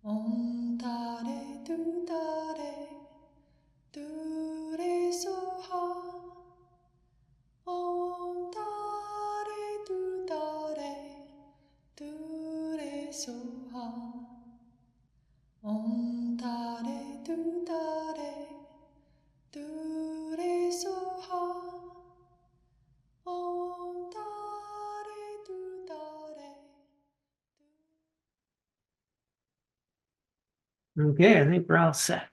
Om Tare Du Tare Du Re Soha. Om Tare Du Tare Du Re Soha. Om Tare Du Tare Du Re Soha. Om Tare Du Tare. Okay, I think we're all set.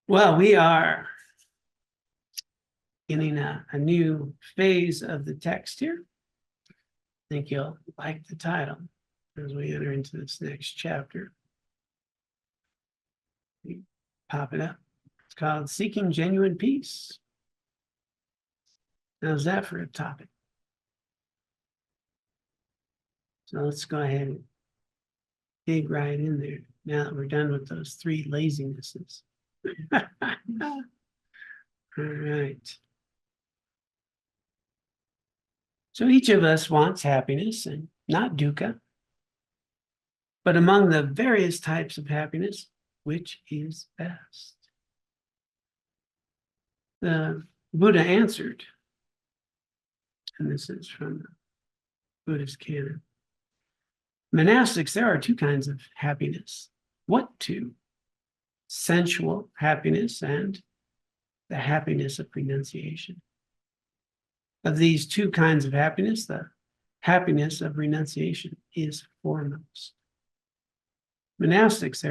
Well, we are getting a new phase of the text here. I think you'll like the title as we enter into this next chapter. Pop it up. It's called Seeking Genuine Peace. How's that for a topic? So let's go ahead and dig right in there now that we're done with those three lazinesses. All right. So each of us wants happiness and not dukkha. But among the various types of happiness, which is best? The Buddha answered, and this is from the Buddhist canon. Monastics, there are two kinds of happiness. What two? Sensual happiness and the happiness of renunciation. Of these two kinds of happiness, the happiness of renunciation is foremost. Monastics,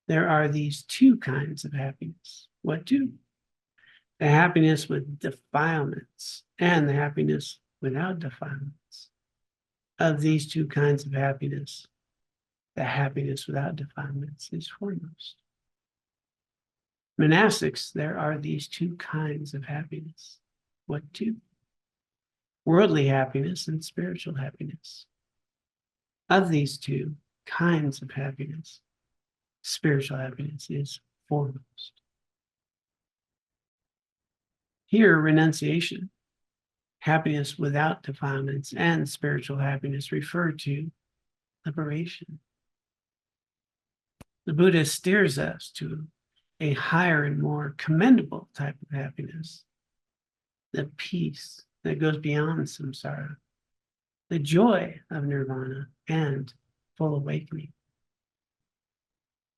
there are these two kinds of happiness. What two? The happiness with defilements and the happiness without defilements. Of these two kinds of happiness, the happiness without defilements is foremost. Monastics, there are these two kinds of happiness. What two? Worldly happiness and spiritual happiness. Of these two kinds of happiness, spiritual happiness is foremost. Here, renunciation, happiness without defilements, and spiritual happiness refer to liberation. The Buddha steers us to a higher and more commendable type of happiness, the peace that goes beyond samsara, the joy of nirvana and full awakening.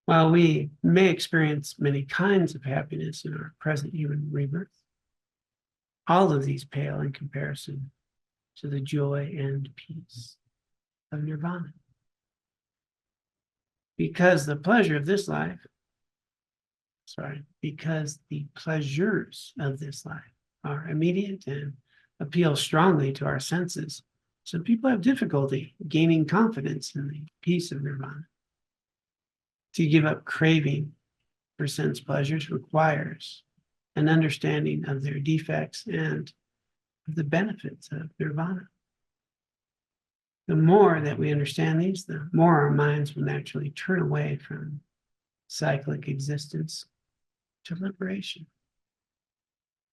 While we may experience many kinds of happiness in our present human rebirth, all of these pale in comparison to the joy and peace of nirvana. Because the pleasure of this life, because the pleasures of this life are immediate and appeal strongly to our senses, so people have difficulty gaining confidence in the peace of nirvana. To give up craving for sense pleasures requires an understanding of their defects and of the benefits of nirvana. The more that we understand these, the more our minds will naturally turn away from cyclic existence to liberation.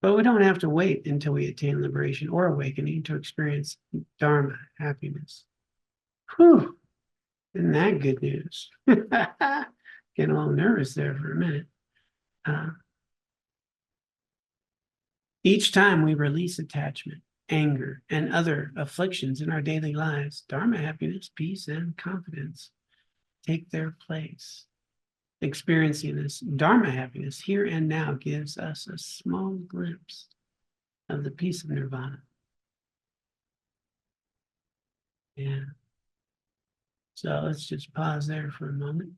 But we don't have to wait until we attain liberation or awakening to experience Dharma happiness. Whew, isn't that good news? Getting a little nervous there for a minute. Each time we release attachment, anger, and other afflictions in our daily lives, Dharma happiness, peace, and confidence take their place. Experiencing this Dharma happiness here and now gives us a small glimpse of the peace of nirvana. Yeah. So let's just pause there for a moment.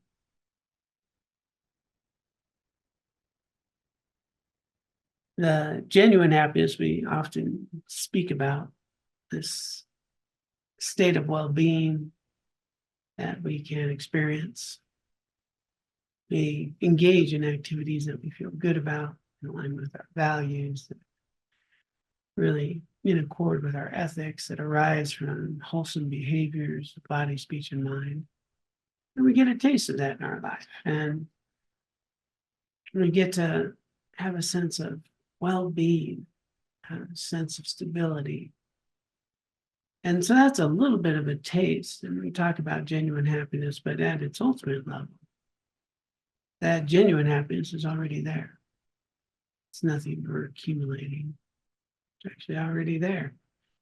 The genuine happiness we often speak about, this state of well-being that we can experience. We engage in activities that we feel good about, in line with our values, that really in accord with our ethics, that arise from wholesome behaviors, body, speech, and mind. And we get a taste of that in our life. And we get to have a sense of well-being, a sense of stability, And so that's a little bit of a taste. And we talk about genuine happiness, but at its ultimate level, that genuine happiness is already there. It's nothing we're accumulating. It's actually already there.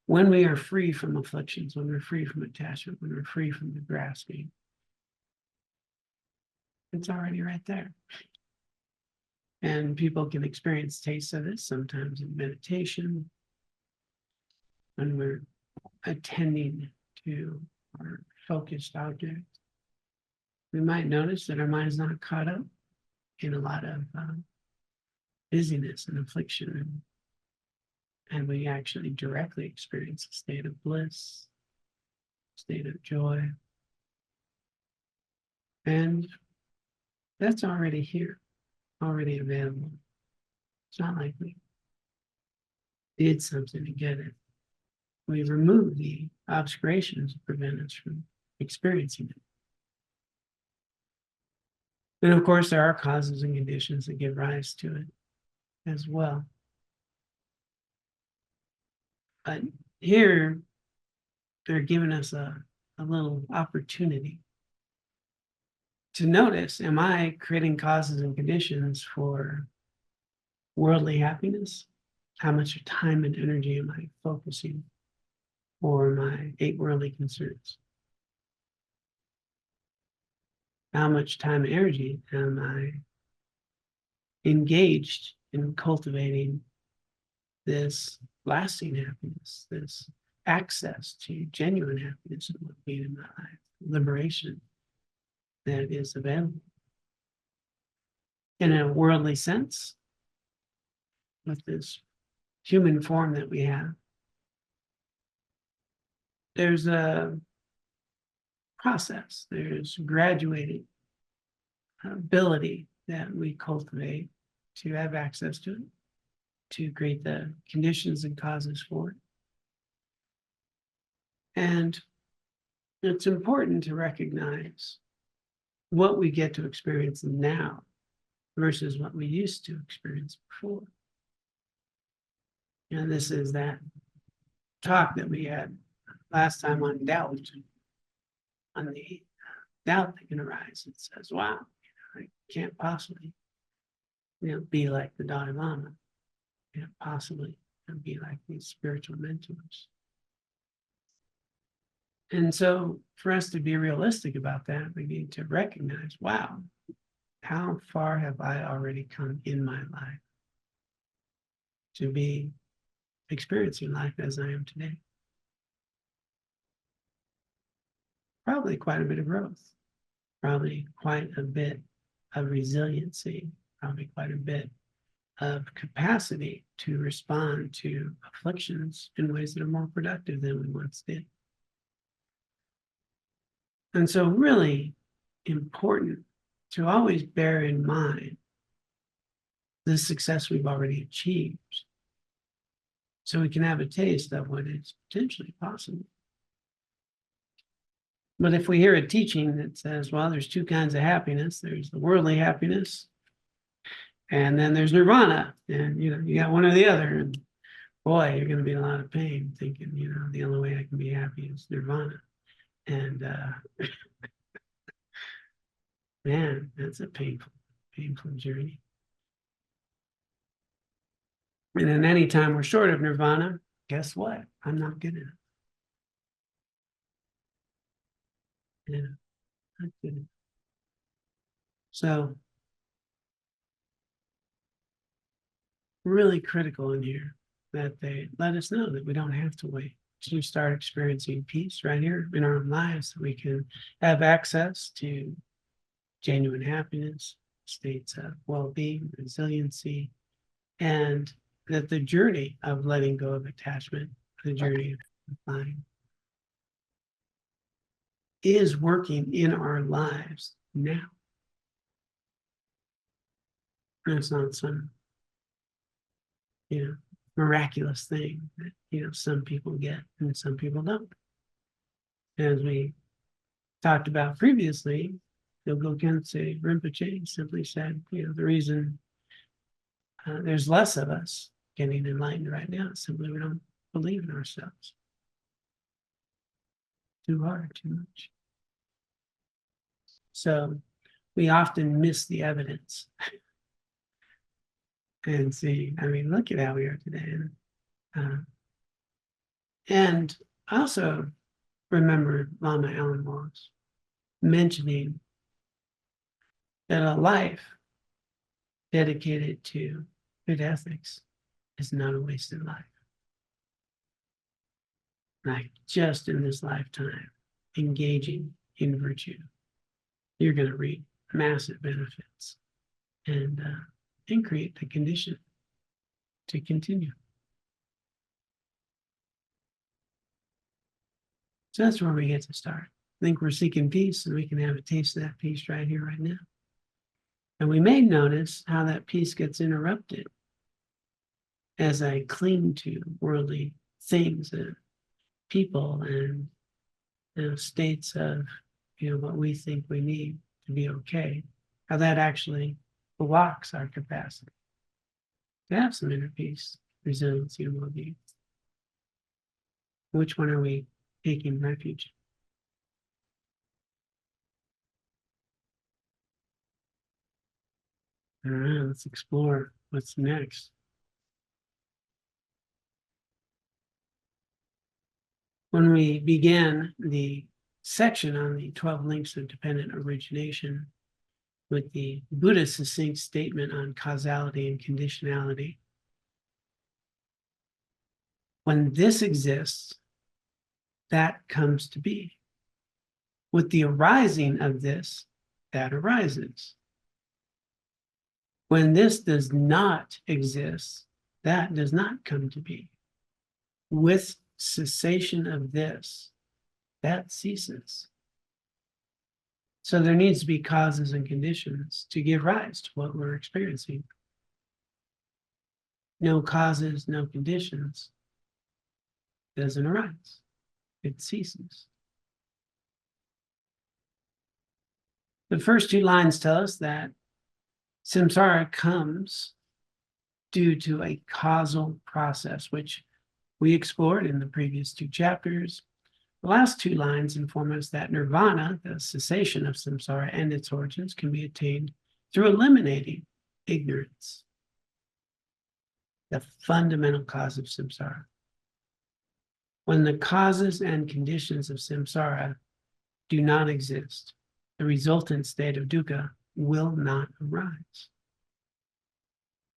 When we are free from afflictions, when we're free from attachment, when we're free from the grasping, it's already right there. And people can experience tastes of it sometimes in meditation, when we're attending to our focused object. We might notice that our mind is not caught up in a lot of busyness and affliction, and we actually directly experience a state of bliss, state of joy. And that's already here, already available. It's not like we did something to get it. We removed the obscurations that prevent us from experiencing it. And of course, there are causes and conditions that give rise to it as well. But here, they're giving us a little opportunity to notice, am I creating causes and conditions for worldly happiness? How much time and energy am I focusing for my 8 worldly concerns? How much time and energy am I engaged in cultivating this lasting happiness, this access to genuine happiness and well-being in my life, liberation that is available? In a worldly sense, with this human form that we have, there's a process, there's graduated ability that we cultivate to have access to it, to create the conditions and causes for it. And it's important to recognize what we get to experience now versus what we used to experience before. And this is that talk that we had last time on doubt, on the doubt that can arise. It says, wow, I can't possibly be like the Dalai Lama. Can't possibly be like these spiritual mentors. And so for us to be realistic about that, we need to recognize, wow, how far have I already come in my life to be experiencing life as I am today? Probably quite a bit of growth, probably quite a bit of resiliency, probably quite a bit of capacity to respond to afflictions in ways that are more productive than we once did. And so really important to always bear in mind the success we've already achieved, so we can have a taste of what is potentially possible. But if we hear a teaching that says, well, there's 2 kinds of happiness, there's the worldly happiness, and then there's Nirvana, and you got one or the other, and boy, you're going to be in a lot of pain thinking, the only way I can be happy is Nirvana. And man, that's a painful journey. And then anytime we're short of Nirvana, guess what? I'm not good enough. Yeah, not good enough. So really critical in here that they let us know that we don't have to wait to start experiencing peace right here in our own lives, that we can have access to genuine happiness, states of well-being, resiliency, and that the journey of letting go of attachment, the journey of finding, is working in our lives now. And it's not some miraculous thing that some people get and some people don't. As we talked about previously, Dilgo Khyentse Rinpoche simply said, the reason there's less of us getting enlightened right now is simply we don't believe in ourselves. too hard, too much. So we often miss the evidence and see, I mean, look at how we are today. And I also remember Lama Alan Watts mentioning that a life dedicated to good ethics is not a wasted life. Like just in this lifetime, engaging in virtue, you're going to reap massive benefits and create the condition to continue. So that's where we get to start. I think we're seeking peace, and we can have a taste of that peace right here, right now. And we may notice how that peace gets interrupted as I cling to worldly things and people and states of what we think we need to be okay. How that actually blocks our capacity to have some inner peace, resiliency, and well-being. Which one are we taking refuge? All right, let's explore what's next. When we began the section on the 12 links of dependent origination with the Buddha's succinct statement on causality and conditionality, when this exists, that comes to be. With the arising of this, that arises. When this does not exist, that does not come to be. With cessation of this, that ceases. So there needs to be causes and conditions to give rise to what we're experiencing. No causes, no conditions, doesn't arise. It ceases. The first two lines tell us that samsara comes due to a causal process, which we explored in the previous two chapters. The last two lines inform us that nirvana, the cessation of samsara and its origins, can be attained through eliminating ignorance, the fundamental cause of samsara. When the causes and conditions of samsara do not exist, the resultant state of dukkha will not arise.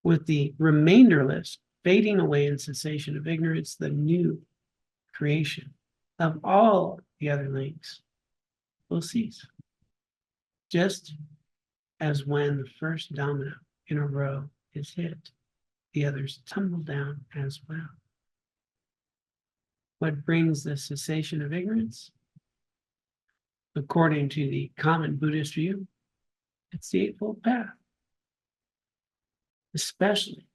With the remainderless fading away in cessation of ignorance, the new creation of all the other links will cease. Just as when the first domino in a row is hit, the others tumble down as well. What brings the cessation of ignorance? According to the common Buddhist view, it's the Eightfold Path, especially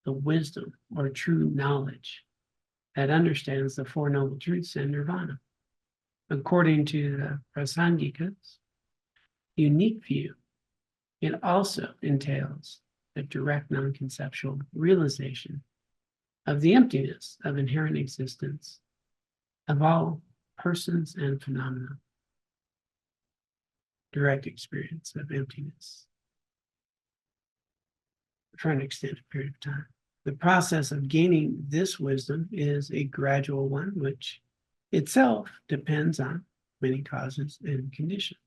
the wisdom or true knowledge that understands the Four Noble Truths and Nirvana. According to the Prasangika's unique view, it also entails the direct non-conceptual realization of the emptiness of inherent existence of all persons and phenomena. Direct experience of emptiness for an extended period of time. The process of gaining this wisdom is a gradual one, which itself depends on many causes and conditions.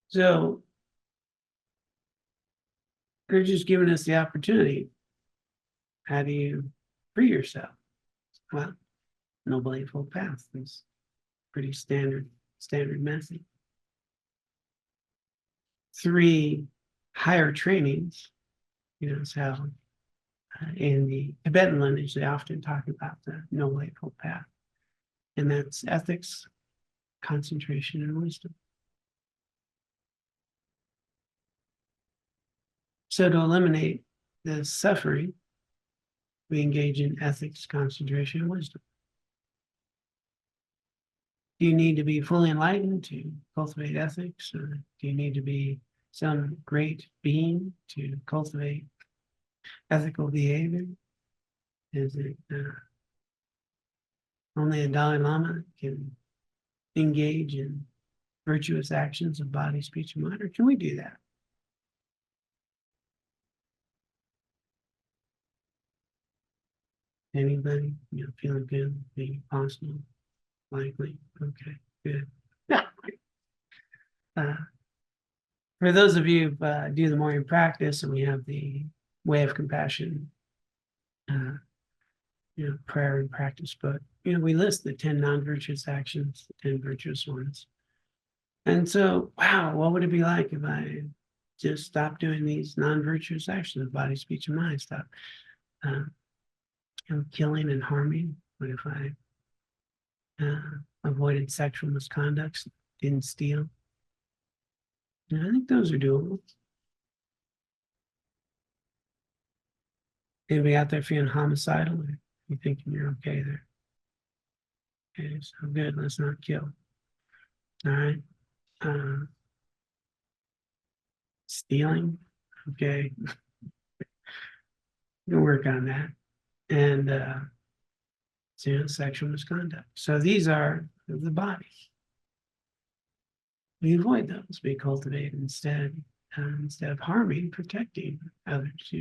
So they're just giving us the opportunity. How do you free yourself? Well, Noble Eightfold Path is pretty standard method. 3 higher trainings, is how in the Tibetan lineage they often talk about the Noble Eightfold Path, and that's ethics, concentration, and wisdom. So to eliminate the suffering, we engage in ethics, concentration, and wisdom. Do you need to be fully enlightened to cultivate ethics, or do you need to be some great being to cultivate ethical behavior? Is it Only a Dalai Lama can engage in virtuous actions of body, speech, and mind, or can we do that? Anybody, feeling good, being possible, likely, okay, good. uh, for those of you who do the morning practice, and we have the Way of Compassion, prayer and practice book, we list the 10 non-virtuous actions, the 10 virtuous ones. And so, wow, what would it be like if I just stopped doing these non-virtuous actions of body, speech, and mind? Stop killing and harming. What if I avoided sexual misconduct, didn't steal? I think those are doable. Anybody out there feeling homicidal, or you thinking you're okay there? Okay, so good. Let's not kill. All right. Stealing. Okay. We'll work on that. And sexual misconduct. So these are the body. We avoid those. We cultivate instead of harming, protecting others.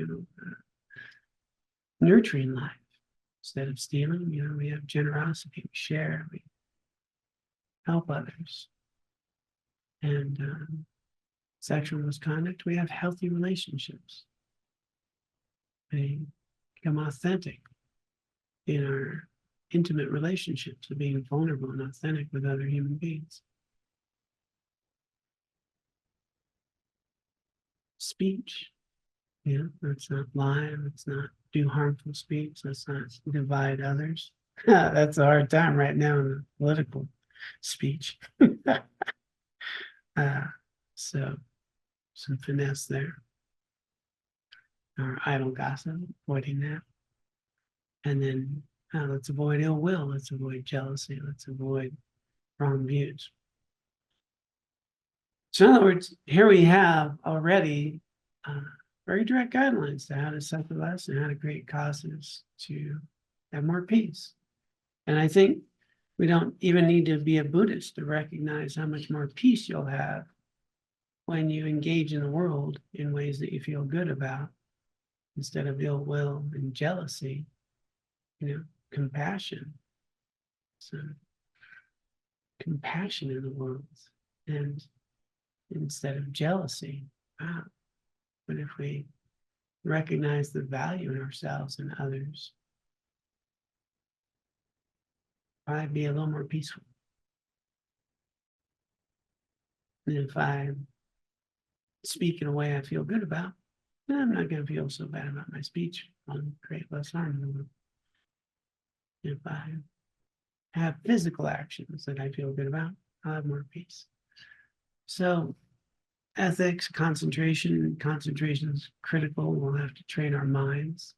Nurturing life instead of stealing. We have generosity. We share. We help others. And sexual misconduct. We have healthy relationships. They become authentic in our intimate relationships of being vulnerable and authentic with other human beings. Speech, let's not lie, let's not do harmful speech, let's not divide others. That's a hard time right now in the political speech. So some finesse there. Or idle gossip, avoiding that. And then let's avoid ill will, let's avoid jealousy, let's avoid wrong views. So in other words, here we have already very direct guidelines to how to suffer less and how to create causes to have more peace. And I think we don't even need to be a Buddhist to recognize how much more peace you'll have when you engage in the world in ways that you feel good about, instead of ill will and jealousy, compassion. So compassion in the world, and instead of jealousy. Wow. But if we recognize the value in ourselves and others, I'd be a little more peaceful. And if I speak in a way I feel good about, then I'm not going to feel so bad about my speech. I'll create less harm in the world. If I have physical actions that I feel good about, I'll have more peace. So ethics, concentration is critical. We'll have to train our minds.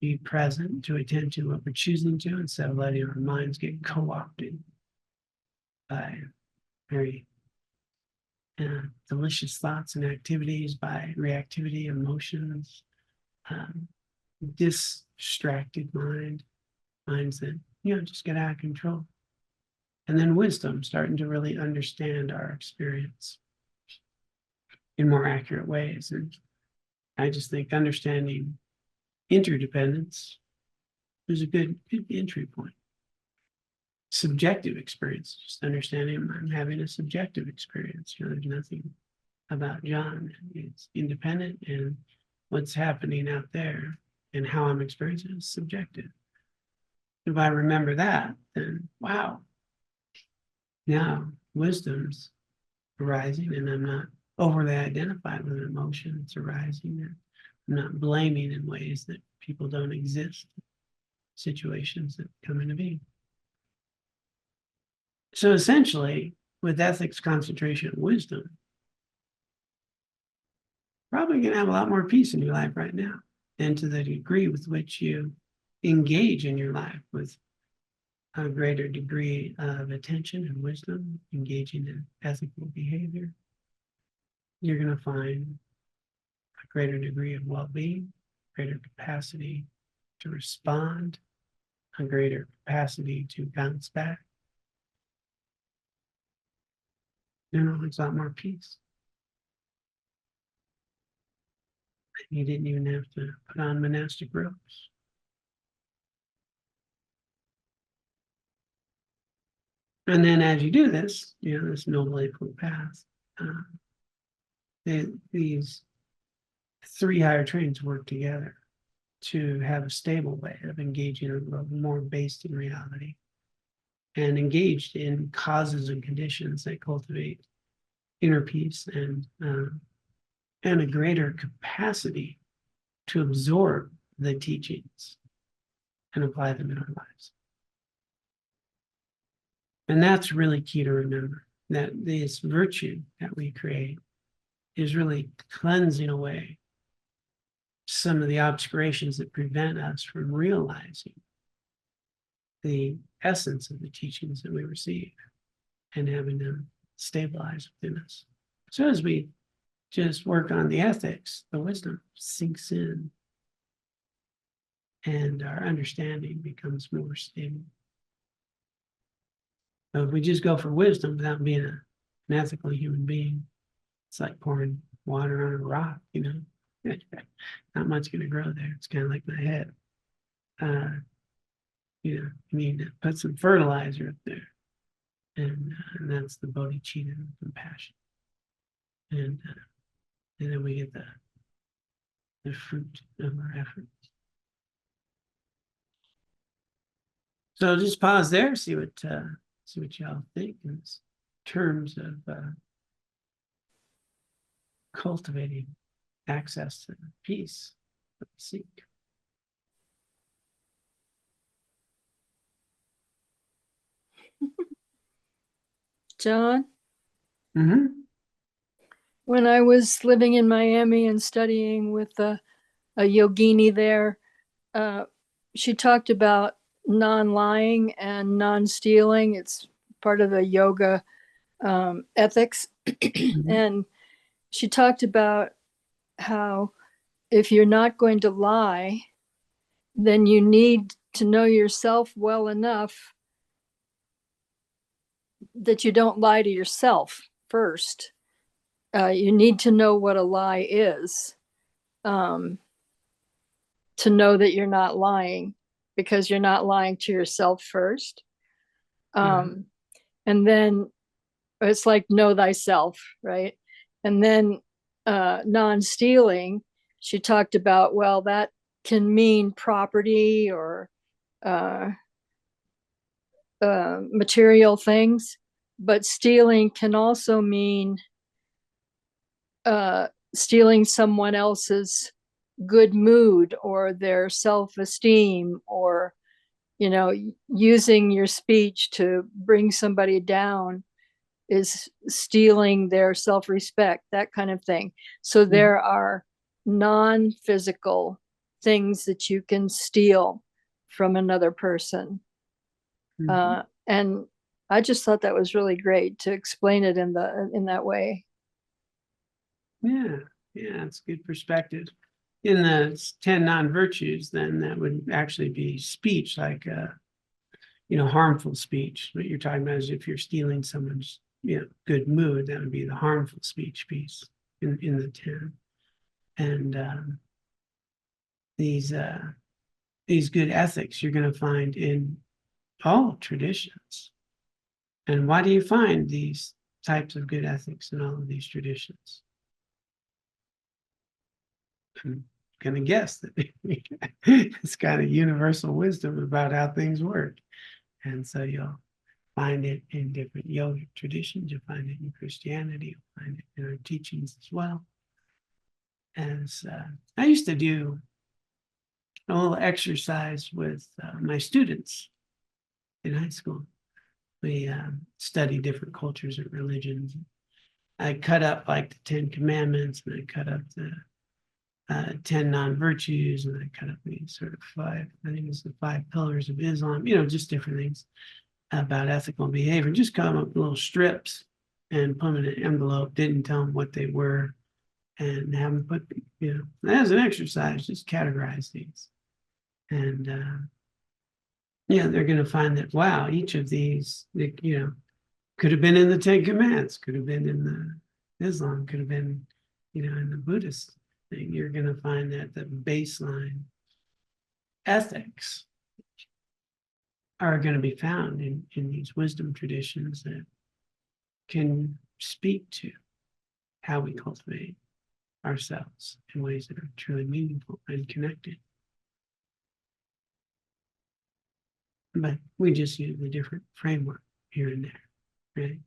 Be present to attend to what we're choosing to, instead of letting our minds get co-opted by very delicious thoughts and activities, by reactivity, emotions, distracted minds that just get out of control. And then wisdom, starting to really understand our experience in more accurate ways. And I just think understanding interdependence is a good entry point. Subjective experience, just understanding I'm having a subjective experience. There's nothing about John. It's independent, and what's happening out there and how I'm experiencing it is subjective. If I remember that, then wow, now wisdom's arising, and I'm not overly identified with an emotion that's arising. And I'm not blaming in ways that people don't exist, situations that come into being. So essentially, with ethics, concentration, and wisdom, probably going to have a lot more peace in your life right now. And to the degree with which you engage in your life with a greater degree of attention and wisdom, engaging in ethical behavior, you're going to find a greater degree of well-being, greater capacity to respond a greater capacity to bounce back. It's a lot more peace. You didn't even have to put on monastic robes. And then as you do this, this noble eightfold path, these three higher trains work together to have a stable way of engaging a world more based in reality and engaged in causes and conditions that cultivate inner peace and a greater capacity to absorb the teachings and apply them in our lives. And that's really key to remember, that this virtue that we create is really cleansing away some of the obscurations that prevent us from realizing the essence of the teachings that we receive and having them stabilize within us. So as we just work on the ethics, the wisdom sinks in and our understanding becomes more stable. So if we just go for wisdom without being an ethical human being, it's like pouring water on a rock, not much going to grow there. It's kind of like my head. You need to put some fertilizer up there. And that's the bodhicitta, compassion. And then we get the fruit of our efforts. So just pause there, see what y'all think in terms of cultivating access to peace that we seek. John, Mm-hmm. when I was living in Miami and studying with a yogini there, she talked about non-lying and non-stealing. It's part of the yoga ethics. Mm-hmm. And she talked about how if you're not going to lie, then you need to know yourself well enough that you don't lie to yourself first. You need to know what a lie is, to know that you're not lying, because you're not lying to yourself first. And then it's like know thyself, right? And then non-stealing, she talked about, well, that can mean property or material things, but stealing can also mean stealing someone else's good mood or their self-esteem, or using your speech to bring somebody down is stealing their self-respect, that kind of thing. So there are non-physical things that you can steal from another person. And I just thought that was really great to explain it in that way. Yeah, it's good perspective. In the 10 non-virtues, then that would actually be speech, like harmful speech. What you're talking about is if you're stealing someone's good mood, that would be the harmful speech piece in the 10. And these good ethics you're going to find in all traditions. And why do you find these types of good ethics in all of these traditions? I'm going to guess that it's kind of universal wisdom about how things work. And so you'll find it in different yogic traditions. You'll find it in Christianity. You'll find it in our teachings as well. As I used to do a little exercise with my students in high school. We studied different cultures and religions. I cut up like the 10 Commandments, and I cut up the 10 non-virtues, and I cut up these sort of 5, I think it's the 5 pillars of Islam, just different things about ethical behavior. Just cut them up little strips and put them in an envelope, didn't tell them what they were, and have them put, as an exercise, just categorize these. And Yeah, they're going to find that, wow, each of these, could have been in the Ten Commandments, could have been in the Islam, could have been, in the Buddhist thing. You're going to find that the baseline ethics are going to be found in these wisdom traditions that can speak to how we cultivate ourselves in ways that are truly meaningful and connected. But we just use a different framework here and there, right?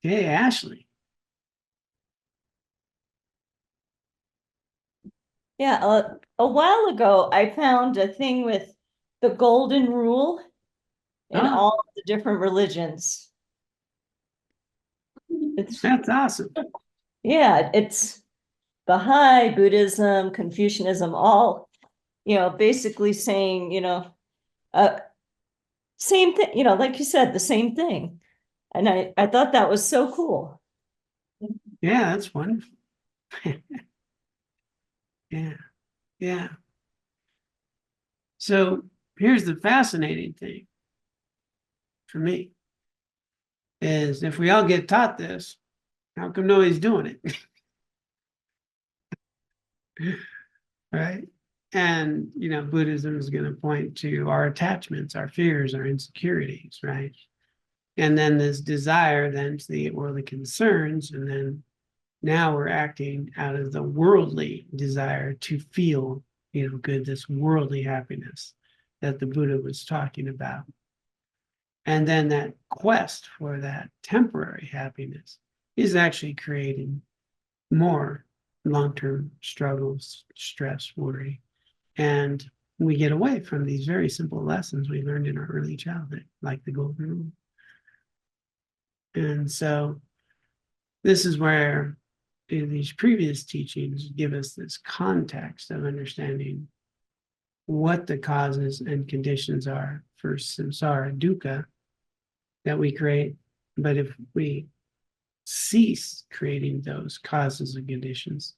Hey, Ashley. Yeah, a while ago, I found a thing with the golden rule in Oh, all the different religions. that's awesome. Yeah, it's Baha'i, Buddhism, Confucianism, all, basically saying, same thing, like you said, the same thing. And I thought that was so cool. Yeah, that's wonderful. Yeah, yeah. So here's the fascinating thing for me is if we all get taught this, how come nobody's doing it? Right? And Buddhism is going to point to our attachments, our fears, our insecurities, right? And then this desire then to the worldly concerns, and then now we're acting out of the worldly desire to feel, good, this worldly happiness that the Buddha was talking about. And then that quest for that temporary happiness is actually creating more long-term struggles, stress, worry. And we get away from these very simple lessons we learned in our early childhood, like the golden rule. And so this is where these previous teachings give us this context of understanding what the causes and conditions are for samsara dukkha that we create. But if we cease creating those causes and conditions,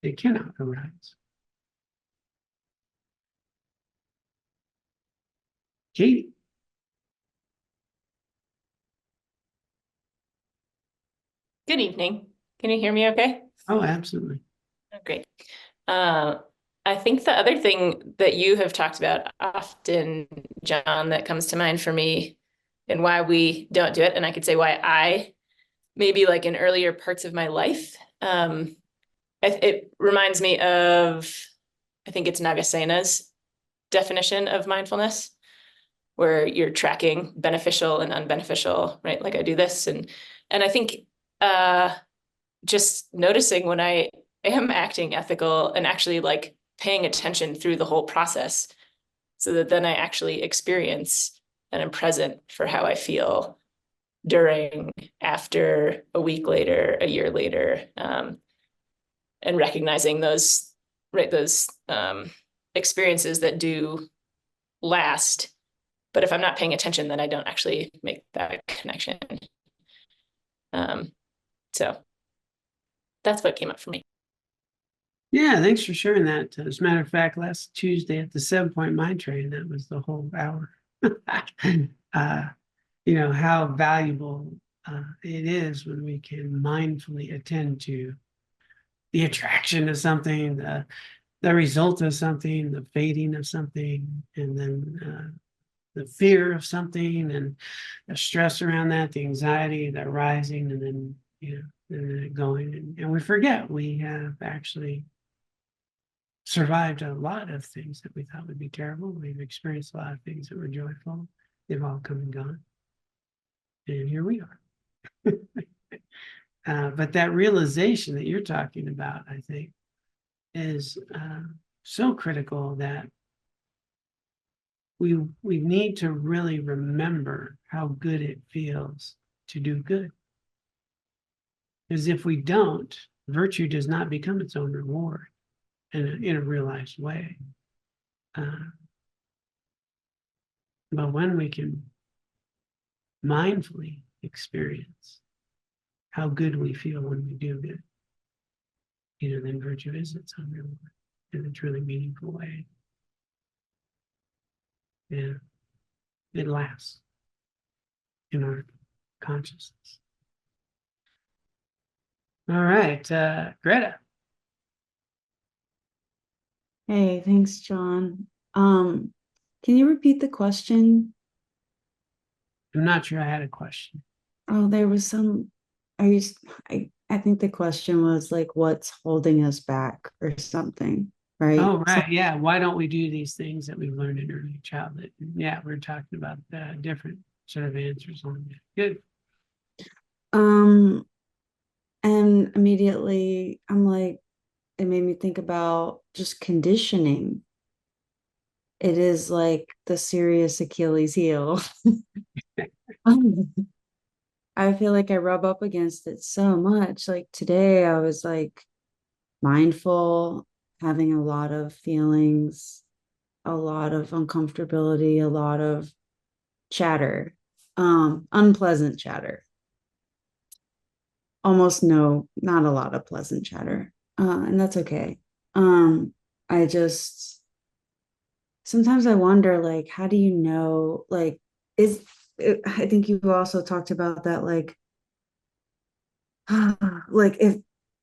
it cannot arise. Katie. Good evening. Can you hear me okay? Oh, absolutely. Oh, great. I think the other thing that you have talked about often, John, that comes to mind for me and why we don't do it, and I could say why I, maybe like in earlier parts of my life, it reminds me of, I think it's Nagasena's definition of mindfulness, where you're tracking beneficial and unbeneficial, right? Like I do this, and I think just noticing when I am acting ethical and actually like paying attention through the whole process so that then I actually experience and am present for how I feel during, after, a week later, a year later, and recognizing those, right, those experiences that do last. But if I'm not paying attention, then I don't actually make that connection. So that's what came up for me. Yeah, thanks for sharing that. As a matter of fact, last Tuesday at the 7-Point Mind Train, that was the whole hour. How valuable it is when we can mindfully attend to the attraction of something, the result of something, the fading of something, and then the fear of something, and the stress around that, the anxiety, the rising, and then and then going, and we forget we have actually survived a lot of things that we thought would be terrible. We've experienced a lot of things that were joyful. They've all come and gone. And here we are. But that realization that you're talking about, I think, is so critical that we need to really remember how good it feels to do good. Because if we don't, virtue does not become its own reward in a realized way. But when we can mindfully experience how good we feel when we do good, then virtue is its own reward in a truly meaningful way. Yeah, it lasts in our consciousness. All right, Greta. Hey, thanks, John. Can you repeat the question? I'm not sure I had a question. Oh, there was some, I think the question was like, what's holding us back or something, right? Oh, right. Yeah. Why don't we do these things that we've learned in early childhood? Yeah, we're talking about different sort of answers on that. Good. And immediately I'm like, it made me think about just conditioning. It is like the serious Achilles heel. I feel like I rub up against it so much. Like today, I was like mindful, having a lot of feelings, a lot of uncomfortability, a lot of chatter, unpleasant chatter. Almost no, not a lot of pleasant chatter. And that's okay. I just sometimes I wonder, like, how do you know, like, I think you also talked about that, like, like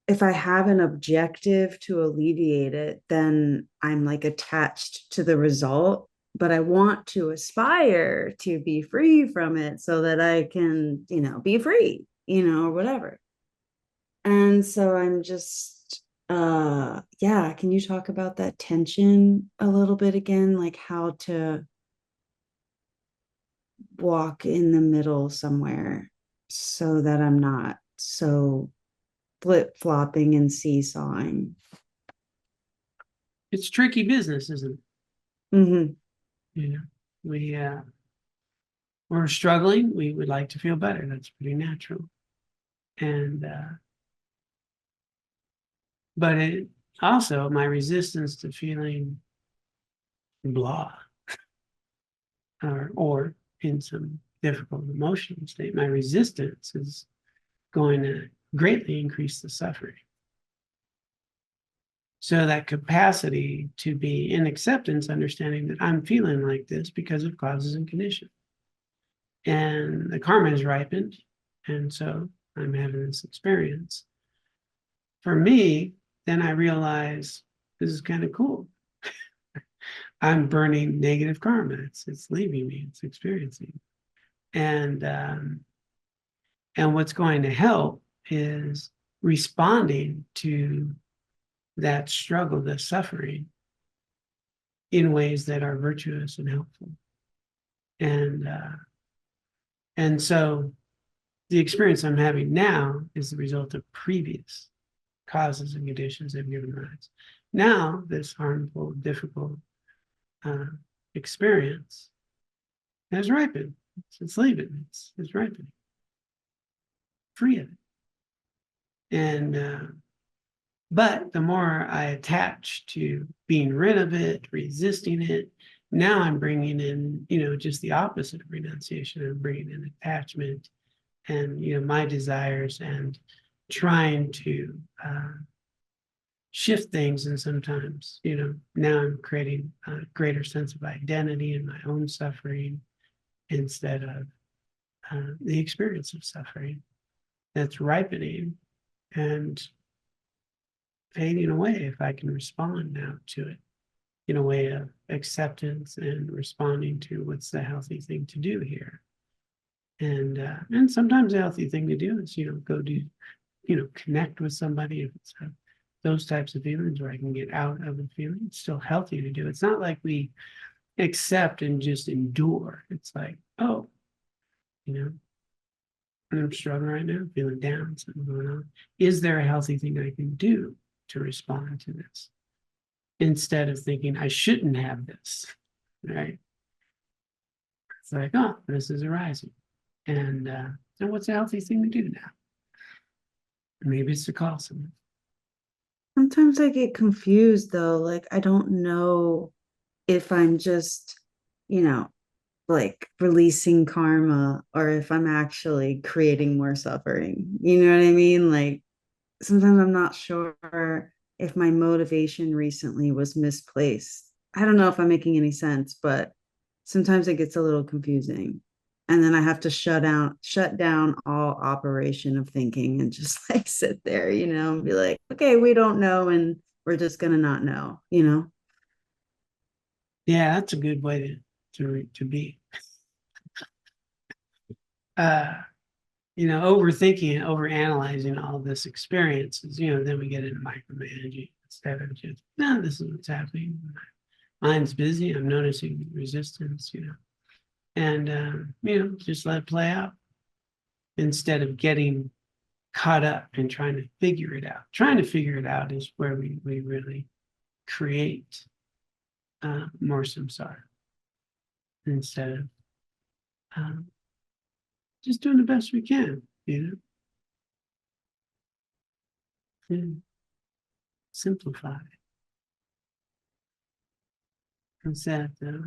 if I have an objective to alleviate it, then I'm like attached to the result, but I want to aspire to be free from it so that I can, be free, or whatever. And so I'm just yeah, can you talk about that tension a little bit again, like how to walk in the middle somewhere so that I'm not so flip-flopping and seesawing. It's tricky business, isn't it? Mm-hmm. You know, we're struggling. We would like to feel better. That's pretty natural. And but it also my resistance to feeling blah or in some difficult emotional state, my resistance is going to greatly increase the suffering. So that capacity to be in acceptance, understanding that I'm feeling like this because of causes and conditions. And the karma has ripened. And so I'm having this experience. For me, then I realize this is kind of cool. I'm burning negative karma. It's leaving me. It's experiencing. And what's going to help is responding to that struggle, the suffering, in ways that are virtuous and helpful. And so the experience I'm having now is the result of previous causes and conditions that have given rise. Now, this harmful, difficult experience has ripened. It's leaving. It's ripening. Free of it. And but the more I attach to being rid of it, resisting it, now I'm bringing in, just the opposite of renunciation. I'm bringing in attachment and, my desires and trying to shift things. And sometimes, now I'm creating a greater sense of identity in my own suffering instead of the experience of suffering that's ripening and fading away if I can respond now to it in a way of acceptance and responding to what's the healthy thing to do here. And sometimes the healthy thing to do is, go do, connect with somebody if it's those types of feelings where I can get out of the feeling. It's still healthy to do. It's not like we accept and just endure. It's like, oh, I'm struggling right now, feeling down, something going on. Is there a healthy thing I can do to respond to this? Instead of thinking I shouldn't have this, right? It's like, oh, this is arising. And what's a healthy thing to do now? Maybe it's to call someone. Sometimes I get confused though, like I don't know if I'm just, like releasing karma or if I'm actually creating more suffering. You know what I mean? Like sometimes I'm not sure if my motivation recently was misplaced. I don't know if I'm making any sense, but sometimes it gets a little confusing. And then I have to shut down all operation of thinking and just like sit there, and be like, okay, we don't know, and we're just gonna not know. Yeah, that's a good way to be. Overthinking and overanalyzing all this experiences, then we get into micromanaging instead of just, no, this is what's happening. Mine's busy. I'm noticing resistance, and just let it play out instead of getting caught up and trying to figure it out. Trying to figure it out is where we really create more samsara instead of just doing the best we can, and simplify. Instead of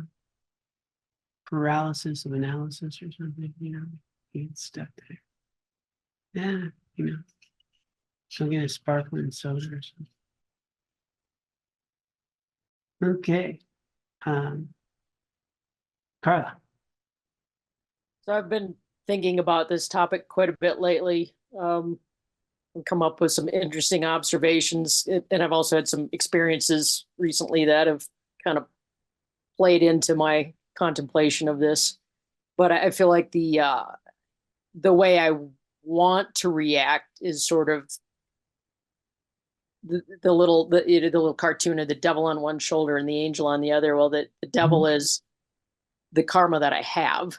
paralysis of analysis or something, you get stuck there. Yeah, she'll get a sparkling soda or something. Okay. Carla. So I've been thinking about this topic quite a bit lately. And come up with some interesting observations, and I've also had some experiences recently that have kind of played into my contemplation of this. But I feel like the way I want to react is sort of the little cartoon of the devil on one shoulder and the angel on the other. Well, the devil is the karma that I have,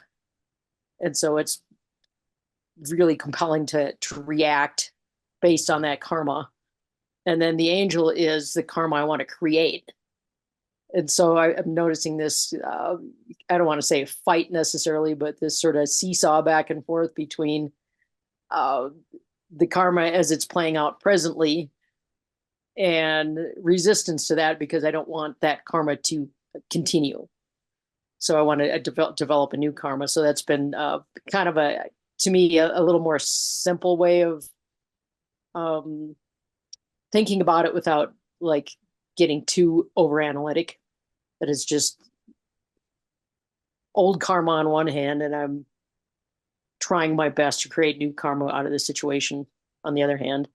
and so it's really compelling to react based on that karma. And then the angel is the karma I want to create. And so I'm noticing this, I don't want to say fight necessarily, but this sort of seesaw back and forth between the karma as it's playing out presently and resistance to that, because I don't want that karma to continue. So I want to develop a new karma. So that's been kind of to me, a little more simple way of thinking about it without like getting too over analytic. That is just old karma on one hand, and I'm trying my best to create new karma out of this situation on the other hand.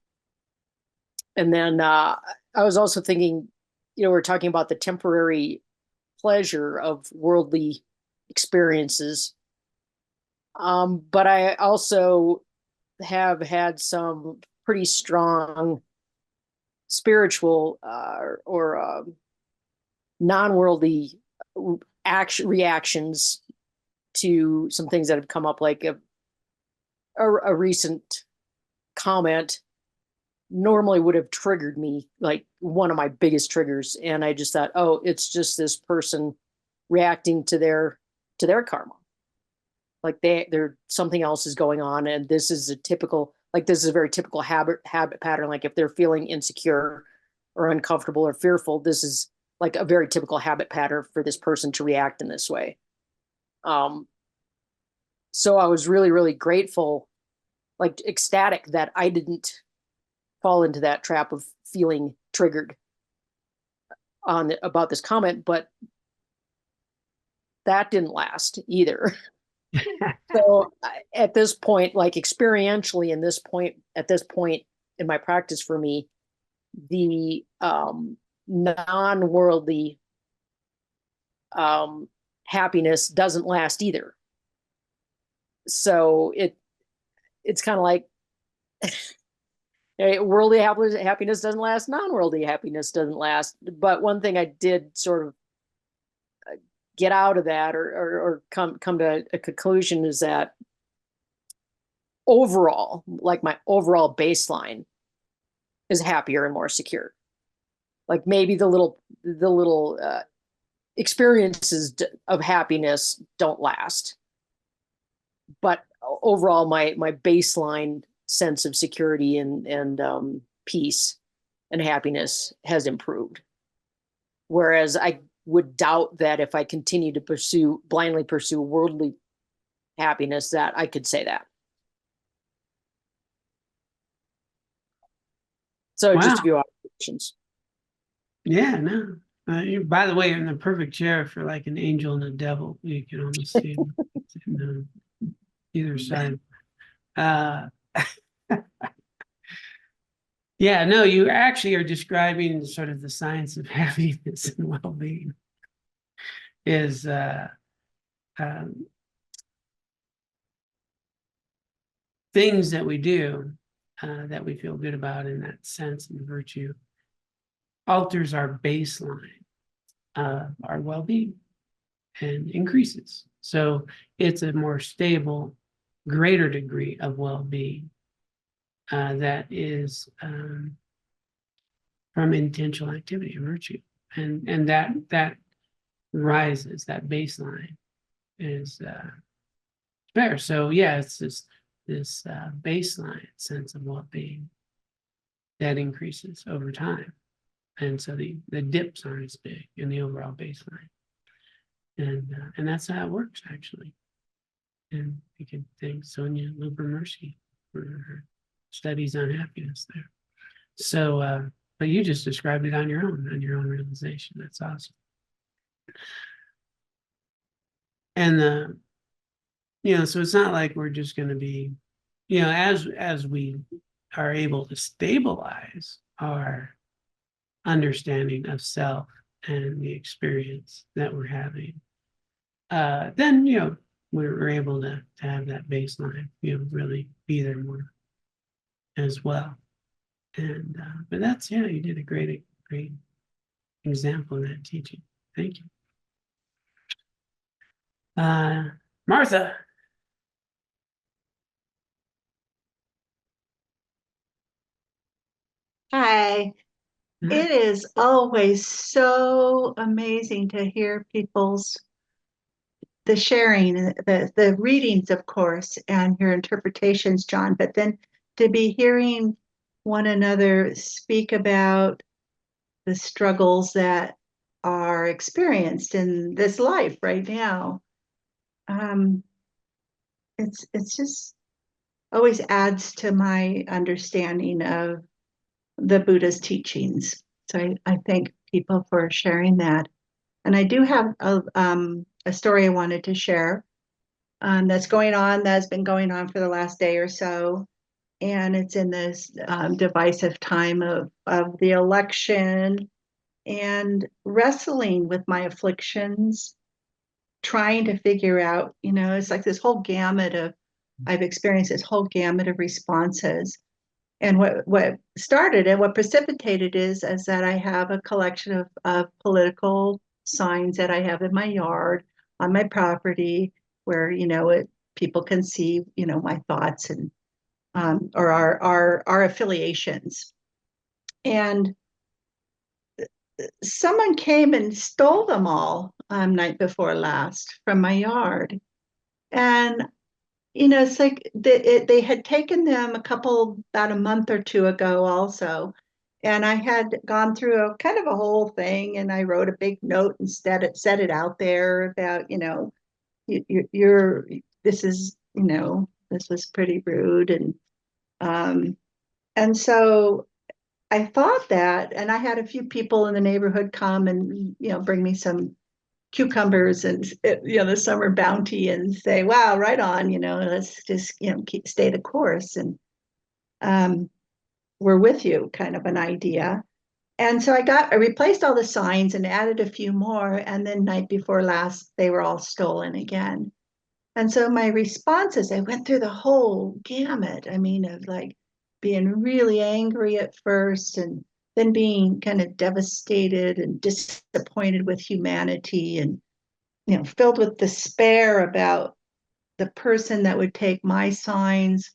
And then I was also thinking, we're talking about the temporary pleasure of worldly experiences. But I also have had some pretty strong spiritual or non-worldly reactions to some things that have come up, like a recent comment normally would have triggered me, like one of my biggest triggers, and I just thought, oh, it's just this person reacting to their karma, like they're something else is going on, and this is a very typical habit pattern. Like if they're feeling insecure or uncomfortable or fearful, this is like a very typical habit pattern for this person to react in this way. So I was really, really grateful, like ecstatic that I didn't fall into that trap of feeling triggered about this comment, but that didn't last either. So at this point, like experientially at this point in my practice, for me, the non-worldly happiness doesn't last either. So it's kind of like worldly happiness doesn't last, non-worldly happiness doesn't last. But one thing I did sort of get out of that or come to a conclusion is that overall, like my overall baseline is happier and more secure. Like maybe the little experiences of happiness don't last, but overall my baseline sense of security and peace and happiness has improved. Whereas I would doubt that if I continue to blindly pursue worldly happiness, that I could say that. So Wow. just a few observations. Yeah, no, By the way, in the perfect chair for like an angel and a devil. You can almost see them on either side. Uh, yeah, no, you actually are describing sort of the science of happiness and well-being. Is things that we do that we feel good about in that sense and virtue alters our baseline of our well-being and increases. So it's a more stable, greater degree of well-being that is from intentional activity, virtue, and that rises, that baseline is fair. So yeah, it's this baseline sense of well-being that increases over time, and so the dips aren't as big in the overall baseline, and that's how it works actually. And we can thank Sonia Luber-Mercy for her studies on happiness there. So, but you just described it on your own realization. That's awesome. And so it's not like we're just going to be, as we are able to stabilize our understanding of self and the experience that we're having, then we're able to have that baseline, really be there more as well. And but that's, you did a great example of that teaching. Thank you. Martha. Hi. It is always so amazing to hear the sharing, the readings, of course, and your interpretations, John, but then to be hearing one another speak about the struggles that are experienced in this life right now. It's just always adds to my understanding of the Buddha's teachings. So I thank people for sharing that. And I do have a story I wanted to share that's been going on for the last day or so. And it's in this divisive time of the election and wrestling with my afflictions, trying to figure out, it's like I've experienced this whole gamut of responses. And what started and what precipitated is that I have a collection of political signs that I have in my yard, on my property, where people can see my thoughts and or our affiliations. And someone came and stole them all night before last from my yard, and it's like they had taken them about a month or two ago also. And I had gone through a kind of a whole thing, and I wrote a big note instead. It said it out there about, this was pretty rude. And so I thought that, and I had a few people in the neighborhood come and, bring me some cucumbers and the summer bounty and say, wow, right on, let's just stay the course, and we're with you, kind of an idea. And so I replaced all the signs and added a few more, and then night before last they were all stolen again. And so my response is, I went through the whole gamut, of like being really angry at first, and then being kind of devastated and disappointed with humanity, and filled with despair about the person that would take my signs,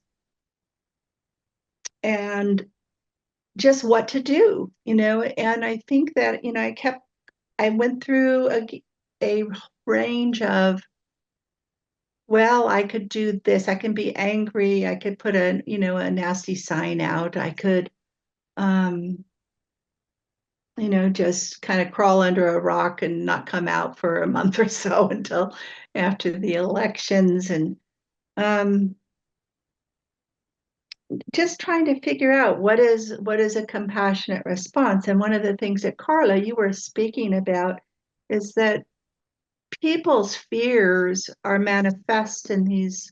and just what to do, and I think that, I went through a range of, well, I could do this, I can be angry, I could put a nasty sign out, I could, just kind of crawl under a rock and not come out for a month or so until after the elections. And just trying to figure out what is a compassionate response. And one of the things that Carla, you were speaking about is that people's fears are manifest in these,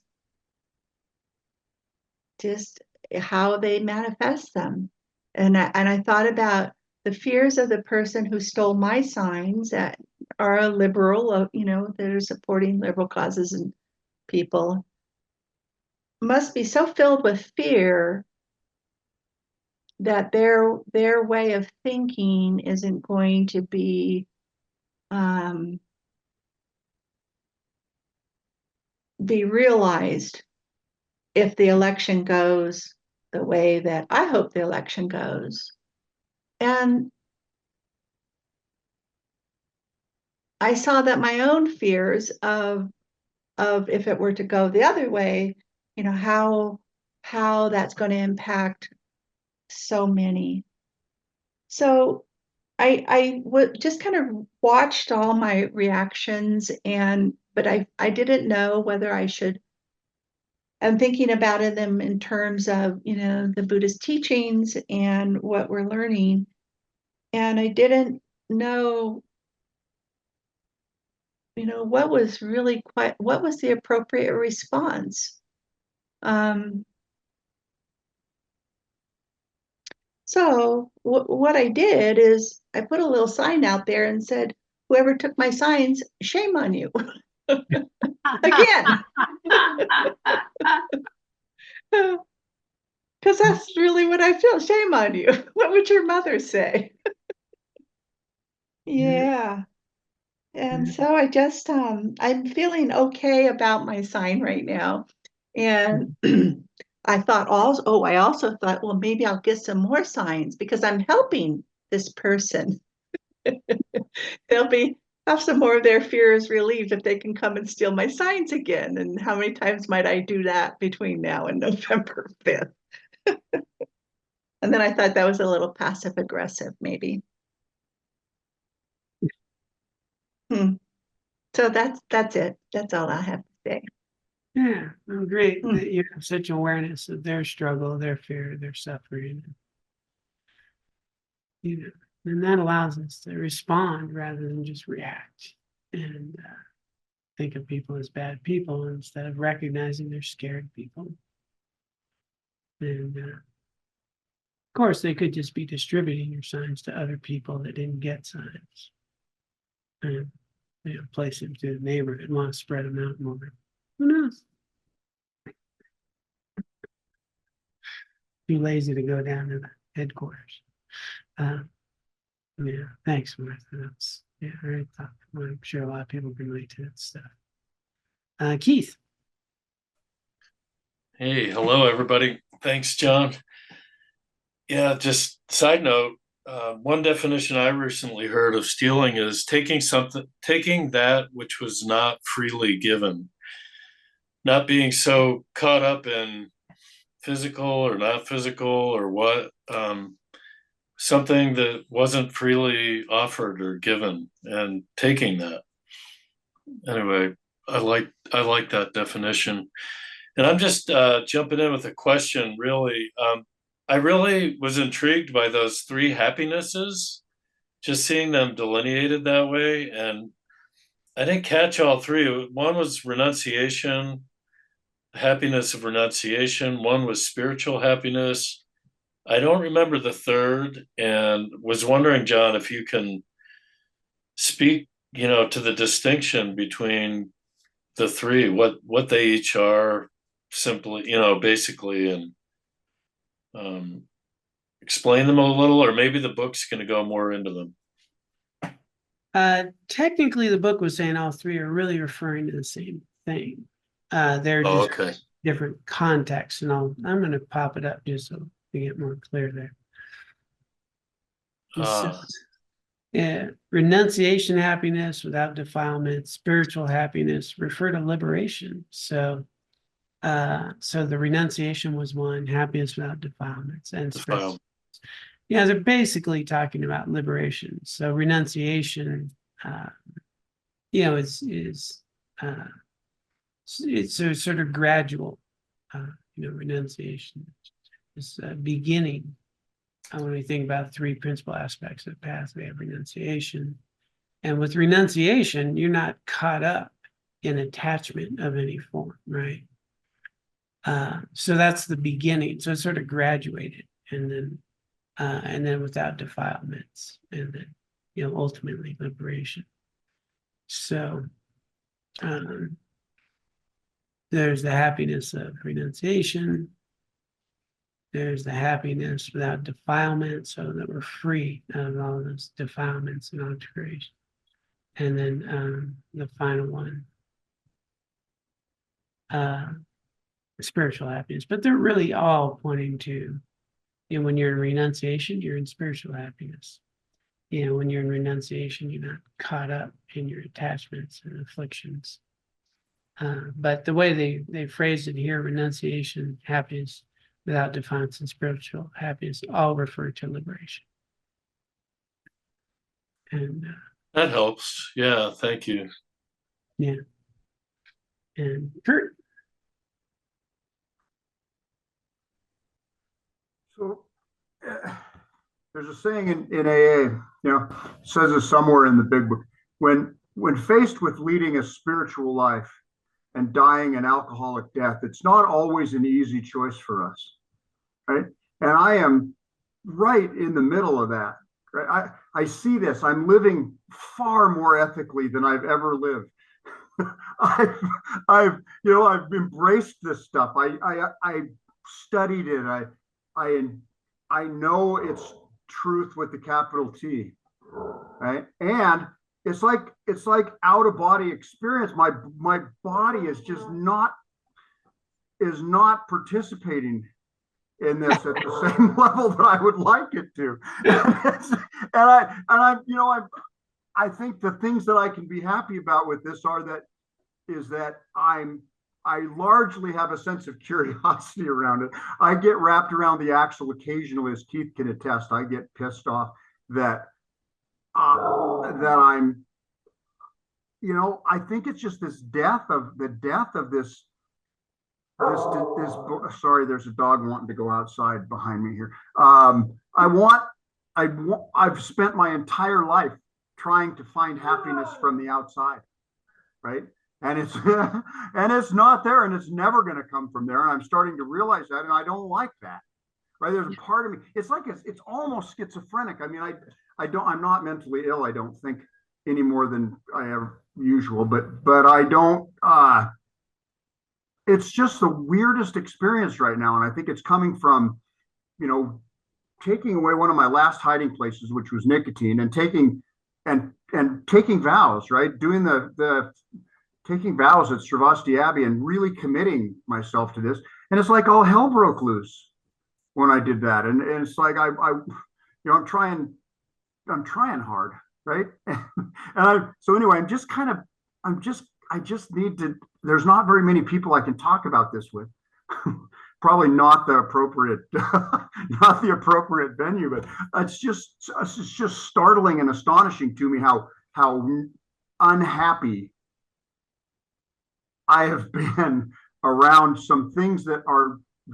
just how they manifest them. And I thought about the fears of the person who stole my signs that are a liberal, that are supporting liberal causes and people, must be so filled with fear that their way of thinking isn't going to be realized if the election goes the way that I hope the election goes. And I saw that my own fears of if it were to go the other way, how that's going to impact so many. So I just kind of watched all my reactions, but I didn't know whether I should. I'm thinking about them in terms of, the Buddhist teachings and what we're learning. And I didn't know, what was the appropriate response. So what I did is I put a little sign out there and said, whoever took my signs, shame on you. Again. Because that's really what I feel. Shame on you. What would your mother say? Yeah. And so I just, I'm feeling okay about my sign right now. And I also thought, well, maybe I'll get some more signs because I'm helping this person. They'll have some more of their fears relieved if they can come and steal my signs again. And how many times might I do that between now and November 5th? And then I thought that was a little passive aggressive, maybe. So that's it. That's all I have to say. Yeah, well, great that you have such awareness of their struggle, their fear, their suffering. And that allows us to respond rather than just react and think of people as bad people instead of recognizing they're scared people. And of course, they could just be distributing your signs to other people that didn't get signs. And place them to the neighborhood and want to spread them out more. Who knows? Too lazy to go down to the headquarters. Yeah, thanks, Martha. That's very tough. I'm sure a lot of people can relate to that stuff. Keith. Hey, hello, everybody. Thanks, John. Yeah, just side note, one definition I recently heard of stealing is taking that which was not freely given, not being so caught up in physical or not physical or what, something that wasn't freely offered or given and taking that. Anyway, I like that definition. And I'm just jumping in with a question, really. I really was intrigued by those three happinesses, just seeing them delineated that way. And I didn't catch all three. One was renunciation, happiness of renunciation. One was spiritual happiness. I don't remember the third, and was wondering, John, if you can speak, to the distinction between the three, what they each are, simply, basically, and explain them a little, or maybe the book's going to go more into them. Technically, the book was saying all three are really referring to the same thing. They're just different contexts, and I'm going to pop it up just so we get more clear there. Renunciation happiness without defilement, spiritual happiness refer to liberation. So the renunciation was one, happiness without defilements, and spiritual. Yeah, they're basically talking about liberation. So renunciation, it's a sort of gradual, renunciation. beginning. When we think about three principal aspects of the path, we have renunciation. And with renunciation, you're not caught up in attachment of any form, right? So that's the beginning. So it's sort of graduated, and then without defilements, and then ultimately liberation. So there's the happiness of renunciation. There's the happiness without defilement, so that we're free of all those defilements and alteration. And then the final one, spiritual happiness. But they're really all pointing to, when you're in renunciation, you're in spiritual happiness. When you're in renunciation, you're not caught up in your attachments and afflictions. But the way they phrased it here, renunciation, happiness without defiance, and spiritual happiness all refer to liberation. And that helps. Yeah, thank you. Yeah. And Kurt. So there's a saying in AA, says it somewhere in the big book. When faced with leading a spiritual life and dying an alcoholic death, it's not always an easy choice for us, right? And I am right in the middle of that. Right? I see this. I'm living far more ethically than I've ever lived. I've embraced this stuff. I studied it. I know it's truth with the capital T, right? And it's like out of body experience. My body is just not participating in this at the same level that I would like it to. I think the things that I can be happy about with this is that I largely have a sense of curiosity around it. I get wrapped around the axle occasionally, as Keith can attest. I get pissed off that I'm, I think it's just this death of this. Sorry, there's a dog wanting to go outside behind me here. I've spent my entire life trying to find happiness from the outside, right? And it's and it's not there, and it's never going to come from there. And I'm starting to realize that, and I don't like that, right? There's a part of me. It's like it's almost schizophrenic. I mean, I'm not mentally ill. I don't think any more than I have usual, but I don't. It's just the weirdest experience right now, and I think it's coming from, taking away one of my last hiding places, which was nicotine, and taking vows, right? Doing the taking vows at Sravasti Abbey and really committing myself to this. And it's like all hell broke loose when I did that. And it's like I'm trying hard, right? So anyway, I just need to. There's not very many people I can talk about this with. Probably not the appropriate venue, but it's just startling and astonishing to me how unhappy I have been around some things that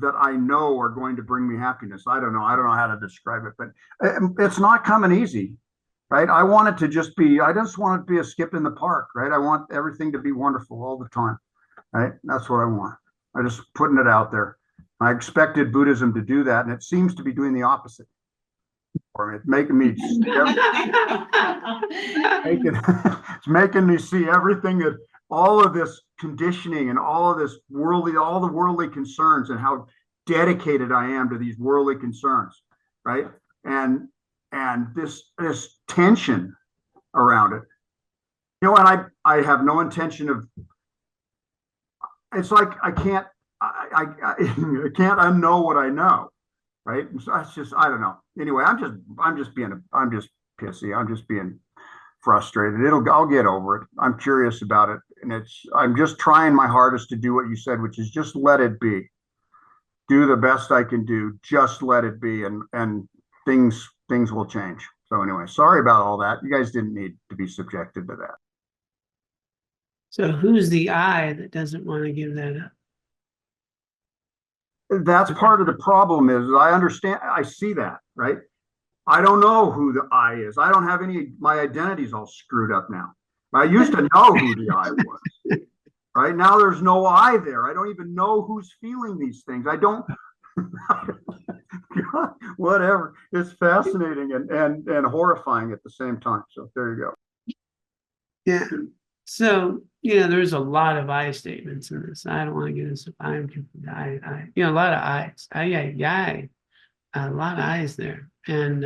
I know are going to bring me happiness. I don't know how to describe it, but it's not coming easy. Right. I want it to just be, I just want it to be a skip in the park, right? I want everything to be wonderful all the time. Right. That's what I want. I'm just putting it out there. I expected Buddhism to do that, and it seems to be doing the opposite for me. It's making me it's making me see everything that all of this conditioning and all of this all the worldly concerns, and how dedicated I am to these worldly concerns, right? And this tension around it, and I have no intention of. It's like I can't unknow what I know, right? So that's just, I don't know. Anyway, I'm just pissy. I'm just being frustrated. I'll get over it. I'm curious about it, and I'm just trying my hardest to do what you said, which is just let it be. Do the best I can do. Just let it be, and things will change. So anyway, sorry about all that. You guys didn't need to be subjected to that. So who's the I that doesn't want to give that up? that's part of the problem is I understand, I see that, right? I don't know who the I is. I don't have any, my identity's all screwed up now. I used to know who the I was. Right now, there's no I there. I don't even know who's feeling these things. I don't, whatever. It's fascinating and horrifying at the same time. So there you go. Yeah. So, there's a lot of I statements in this. I don't want to get into a lot of I's. A lot of I's there. And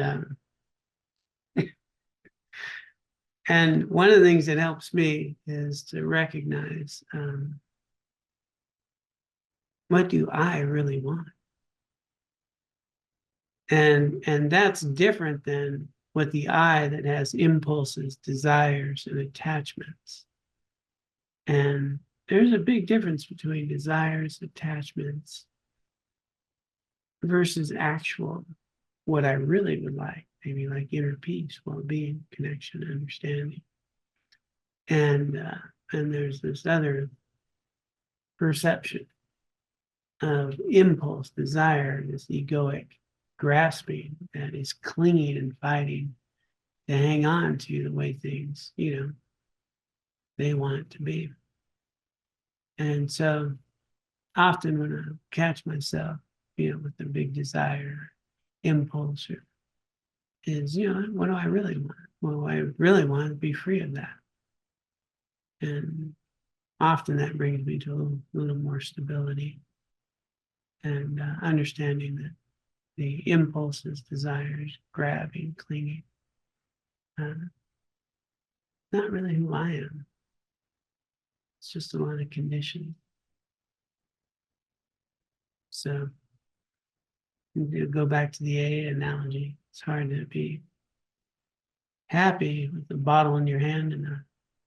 one of the things that helps me is to recognize what do I really want? And that's different than what the I that has impulses, desires, and attachments. And there's a big difference between desires, attachments, versus actual what I really would like, maybe like inner peace, well-being, connection, understanding. And there's this other perception of impulse, desire, this egoic grasping that is clinging and fighting to hang on to the way things, they want it to be. And so often when I catch myself, with the big desire, impulse, is, what do I really want? Well, I really want to be free of that. And often that brings me to a little more stability and understanding that the impulses, desires, grabbing, clinging, not really who I am. It's just a lot of conditioning. So to go back to the AA analogy, it's hard to be happy with a bottle in your hand and a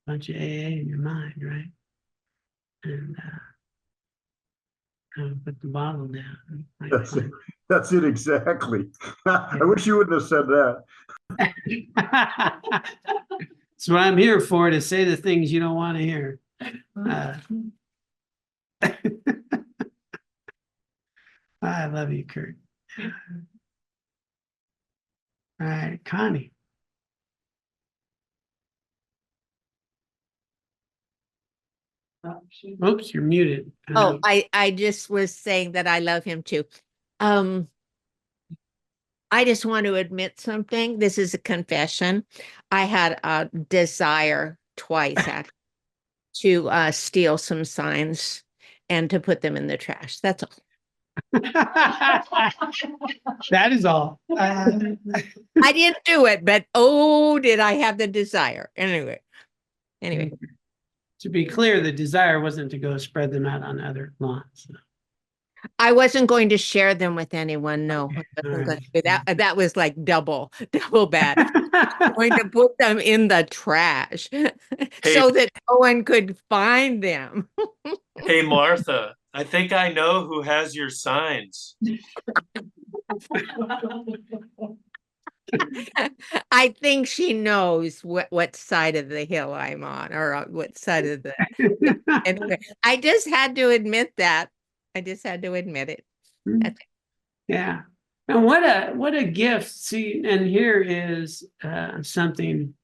bunch of AA in your mind, right? And put the bottle down. That's it. That's it exactly. I wish you wouldn't have said that. That's what I'm here for, to say the things you don't want to hear. I love you, Kurt. All right, Connie. Oops, you're muted. Oh, I just was saying that I love him too. I just want to admit something. This is a confession. I had a desire twice actually to steal some signs and to put them in the trash. That's all. That is all. I didn't do it, but oh, did I have the desire? Anyway. To be clear, the desire wasn't to go spread them out on other lawns. So. I wasn't going to share them with anyone. No, that was like double bad. I'm going to put them in the trash so that no one could find them. Hey, Martha, I think I know who has your signs. I think she knows what side of the hill I'm on, or what side of the. Anyway, I just had to admit that. I just had to admit it. That's it. Yeah. And what a gift. See, and here is something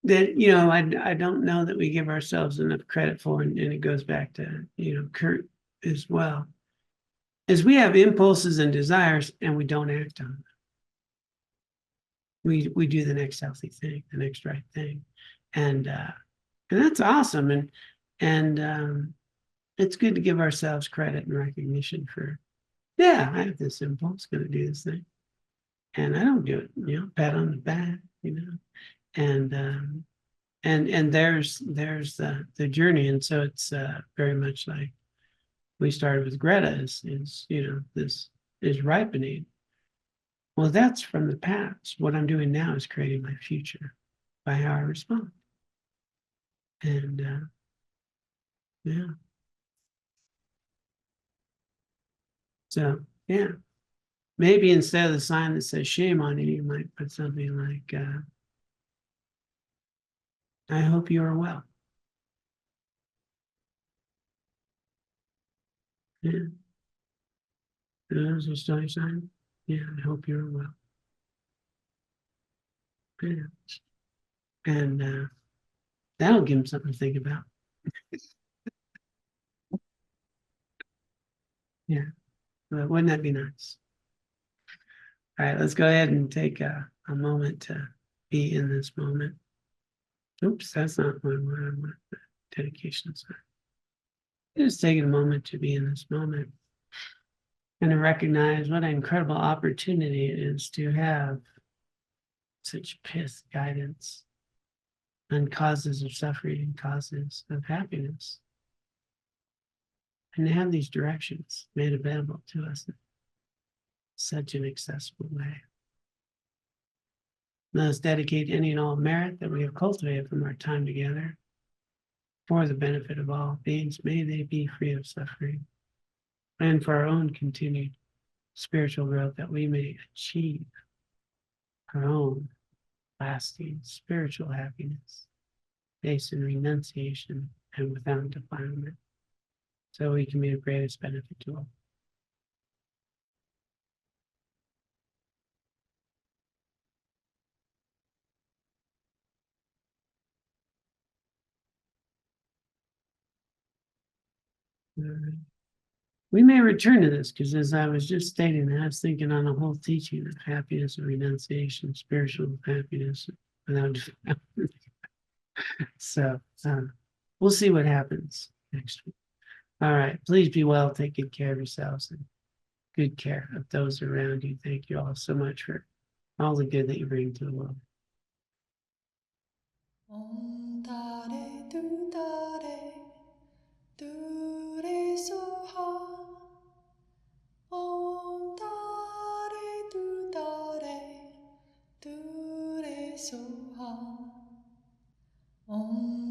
that, I don't know that we give ourselves enough credit for, and it goes back to, Kurt as well, is we have impulses and desires and we don't act on them. We do the next healthy thing, the next right thing. And that's awesome. And it's good to give ourselves credit and recognition for, I have this impulse, going to do this thing. And I don't do it, pat on the back, and there's the journey. And so it's very much like we started with Greta is this is ripening. Well, that's from the past. What I'm doing now is creating my future by how I respond. And so maybe instead of the sign that says shame on you, you might put something like, I hope you are well. Yeah. Those are still sign. Yeah, I hope you're well. Yeah. And that'll give him something to think about. Yeah. But wouldn't that be nice? All right, let's go ahead and take a moment to be in this moment. Oops, that's not what I want. Dedication. Sorry. Just taking a moment to be in this moment and to recognize what an incredible opportunity it is to have such pith guidance on causes of suffering and causes of happiness. And to have these directions made available to us in such an accessible way. Let us dedicate any and all merit that we have cultivated from our time together for the benefit of all beings. May they be free of suffering, and for our own continued spiritual growth, that we may achieve our own lasting spiritual happiness based in renunciation and without defilement, so we can be of greatest benefit to all. All right. We may return to this because, as I was just stating, I was thinking on a whole teaching of happiness and renunciation, spiritual happiness without defilement. So we'll see what happens next week. All right. Please be well. Take good care of yourselves and good care of those around you. Thank you all so much for all the good that you bring to the world. Om Tare Tu Tare Tu Re Soha. Om Tare Tu Tare Tu Re Soha. Om